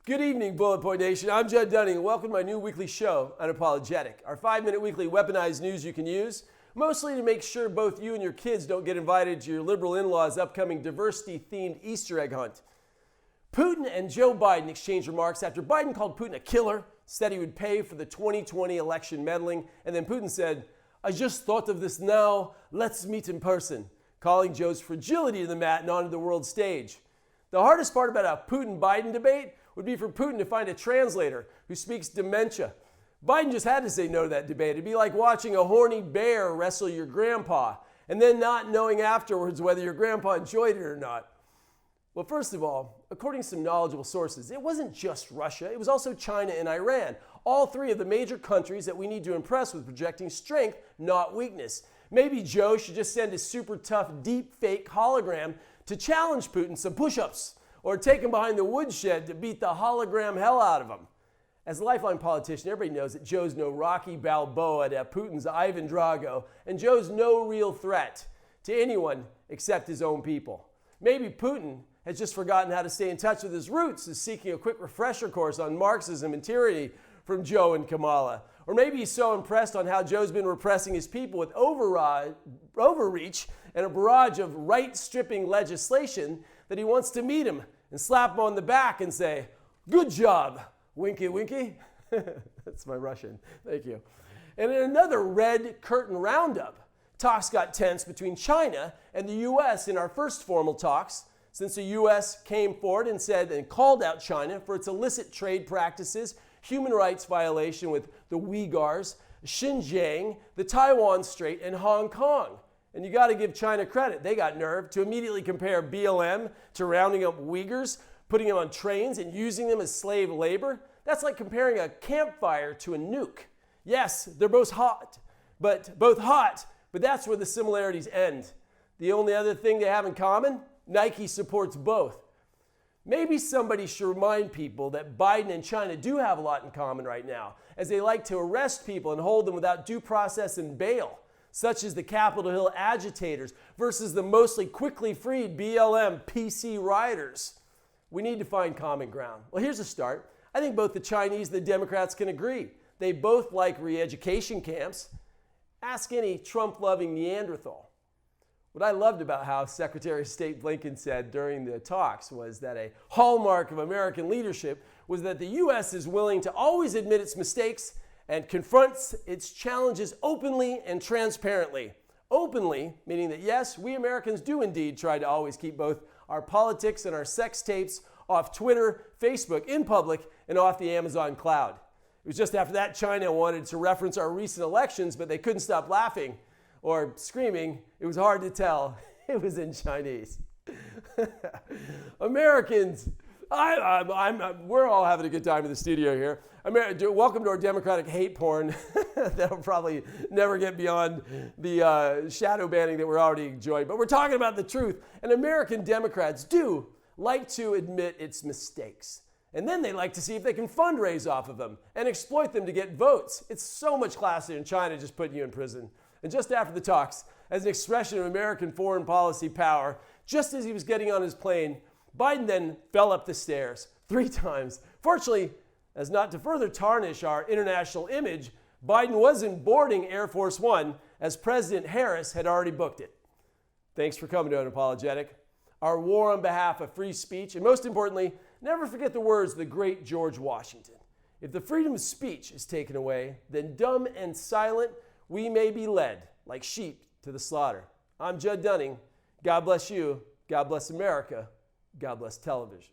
Good evening, Bullet Point Nation. I'm Judd Dunning, and welcome to my new weekly show, Unapologetic, our 5-minute weekly weaponized news you can use, mostly to make sure both you and your kids don't get invited to your liberal in-laws' upcoming diversity-themed Easter egg hunt. Putin and Joe Biden exchanged remarks after Biden called Putin a killer, said he would pay for the 2020 election meddling, and then Putin said, "I just thought of this now, let's meet in person," calling Joe's fragility to the mat and onto the world stage. The hardest part about a Putin-Biden debate would be for Putin to find a translator who speaks dementia. Biden just had to say no to that debate. It'd be like watching a horny bear wrestle your grandpa and then not knowing afterwards whether your grandpa enjoyed it or not. Well, first of all, according to some knowledgeable sources, it wasn't just Russia, it was also China and Iran, all three of the major countries that we need to impress with projecting strength, not weakness. Maybe Joe should just send his super tough deep fake hologram to challenge Putin some push-ups, or take him behind the woodshed to beat the hologram hell out of him. As a lifeline politician, everybody knows that Joe's no Rocky Balboa to Putin's Ivan Drago, and Joe's no real threat to anyone except his own people. Maybe Putin has just forgotten how to stay in touch with his roots, is seeking a quick refresher course on Marxism and tyranny from Joe and Kamala. Or maybe he's so impressed on how Joe's been repressing his people with overreach and a barrage of right-stripping legislation that he wants to meet him and slap him on the back and say, "Good job, winky winky." That's my Russian, thank you. And in another red curtain roundup, talks got tense between China and the U.S. in our first formal talks, since the U.S. came forward and said and called out China for its illicit trade practices, human rights violation with the Uyghurs, Xinjiang, the Taiwan Strait, and Hong Kong. And you got to give China credit. They got nerve to immediately compare BLM to rounding up Uyghurs, putting them on trains and using them as slave labor. That's like comparing a campfire to a nuke. Yes, they're both hot, but that's where the similarities end. The only other thing they have in common, Nike supports both. Maybe somebody should remind people that Biden and China do have a lot in common right now, as they like to arrest people and hold them without due process and bail, such as the Capitol Hill agitators versus the mostly quickly freed BLM PC rioters. We need to find common ground. Well, here's a start. I think both the Chinese and the Democrats can agree. They both like re-education camps. Ask any Trump-loving Neanderthal. What I loved about how Secretary of State Blinken said during the talks was that a hallmark of American leadership was that the U.S. is willing to always admit its mistakes and confronts its challenges openly and transparently. Openly, meaning that yes, we Americans do indeed try to always keep both our politics and our sex tapes off Twitter, Facebook, in public, and off the Amazon cloud. It was just after that China wanted to reference our recent elections, but they couldn't stop laughing or screaming. It was hard to tell. It was in Chinese. Americans, we're all having a good time in the studio here. Welcome to our Democratic hate porn. That'll probably never get beyond the shadow banning that we're already enjoying. But we're talking about the truth. And American Democrats do like to admit its mistakes. And then they like to see if they can fundraise off of them and exploit them to get votes. It's so much classier in China just putting you in prison. And just after the talks, as an expression of American foreign policy power, just as he was getting on his plane, Biden then fell up the stairs 3 times. Fortunately, as not to further tarnish our international image, Biden wasn't boarding Air Force One, as President Harris had already booked it. Thanks for coming to Unapologetic, our war on behalf of free speech, and most importantly, never forget the words of the great George Washington. If the freedom of speech is taken away, then dumb and silent we may be led like sheep to the slaughter. I'm Judd Dunning. God bless you. God bless America. God bless television.